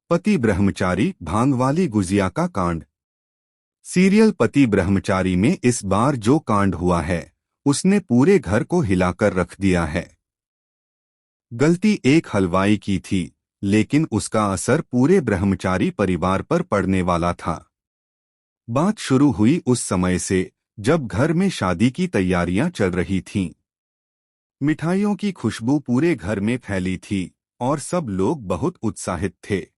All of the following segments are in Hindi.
पति ब्रह्मचारी भांग वाली गुजिया का कांड। सीरियल पति ब्रह्मचारी में इस बार जो कांड हुआ है उसने पूरे घर को हिलाकर रख दिया है। गलती एक हलवाई की थी, लेकिन उसका असर पूरे ब्रह्मचारी परिवार पर पड़ने वाला था। बात शुरू हुई उस समय से जब घर में शादी की तैयारियां चल रही थीं। मिठाइयों की खुशबू पूरे घर में फैली थी और सब लोग बहुत उत्साहित थे।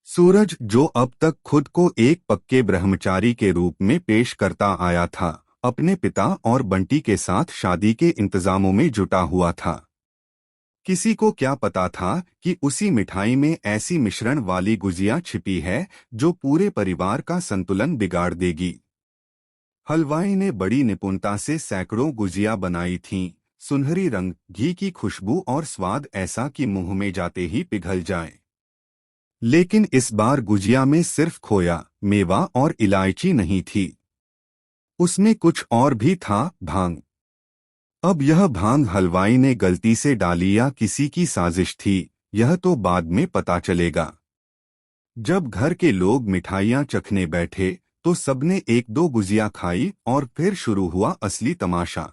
सूरज, जो अब तक खुद को एक पक्के ब्रह्मचारी के रूप में पेश करता आया था, अपने पिता और बंटी के साथ शादी के इंतजामों में जुटा हुआ था। किसी को क्या पता था कि उसी मिठाई में ऐसी मिश्रण वाली गुजिया छिपी है जो पूरे परिवार का संतुलन बिगाड़ देगी। हलवाई ने बड़ी निपुणता से सैकड़ों गुजिया बनाई थीं, सुनहरी रंग, घी की खुशबू और स्वाद ऐसा कि मुंह में जाते ही पिघल जाए। लेकिन इस बार गुजिया में सिर्फ खोया, मेवा और इलायची नहीं थी। उसमें कुछ और भी था, भांग। अब यह भांग हलवाई ने गलती से डाली या किसी की साजिश थी, यह तो बाद में पता चलेगा। जब घर के लोग मिठाइयां चखने बैठे तो सबने एक दो गुजिया खाई और फिर शुरू हुआ असली तमाशा।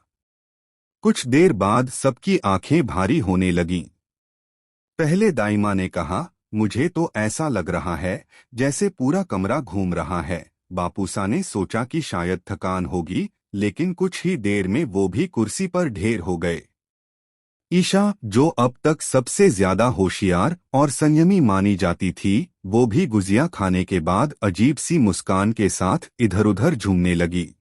कुछ देर बाद सबकी आंखें भारी होने लगीं। पहले दाइमा ने कहा, मुझे तो ऐसा लग रहा है जैसे पूरा कमरा घूम रहा है। बापूसा ने सोचा कि शायद थकान होगी, लेकिन कुछ ही देर में वो भी कुर्सी पर ढेर हो गए। ईशा, जो अब तक सबसे ज्यादा होशियार और संयमी मानी जाती थी, वो भी गुजिया खाने के बाद अजीब सी मुस्कान के साथ इधर-उधर झूमने लगी।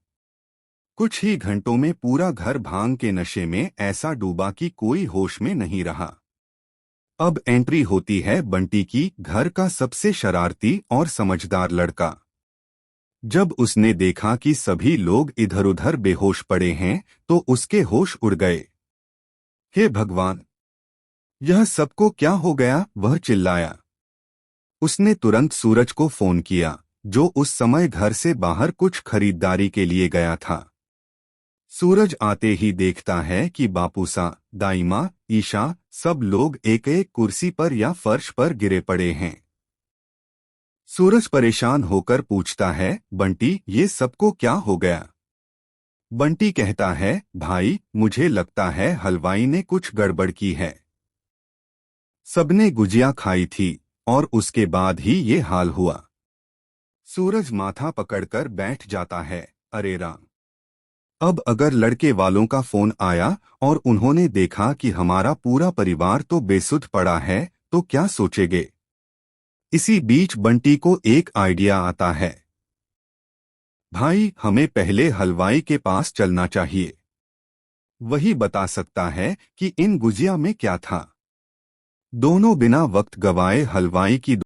कुछ ही घंटों में पूरा घर भांग के नशे में ऐसा डूबा कि कोई होश में नहीं रहा। अब एंट्री होती है बंटी की, घर का सबसे शरारती और समझदार लड़का। जब उसने देखा कि सभी लोग इधर-उधर बेहोश पड़े हैं तो उसके होश उड़ गए। हे भगवान, यह सबको क्या हो गया, वह चिल्लाया। उसने तुरंत सूरज को फोन किया, जो उस समय घर से बाहर कुछ खरीदारी के लिए गया था। सूरज आते ही देखता है कि बापूसा, दाइमा, ईशा, सब लोग एक एक कुर्सी पर या फर्श पर गिरे पड़े हैं। सूरज परेशान होकर पूछता है, बंटी, ये सबको क्या हो गया? बंटी कहता है, भाई, मुझे लगता है हलवाई ने कुछ गड़बड़ की है। सबने गुजिया खाई थी और उसके बाद ही ये हाल हुआ। सूरज माथा पकड़कर बैठ जाता है। अरे राम! अब अगर लड़के वालों का फोन आया और उन्होंने देखा कि हमारा पूरा परिवार तो बेसुध पड़ा है, तो क्या सोचेंगे? इसी बीच बंटी को एक आइडिया आता है। भाई, हमें पहले हलवाई के पास चलना चाहिए। वही बता सकता है कि इन गुजिया में क्या था। दोनों बिना वक्त गवाए हलवाई की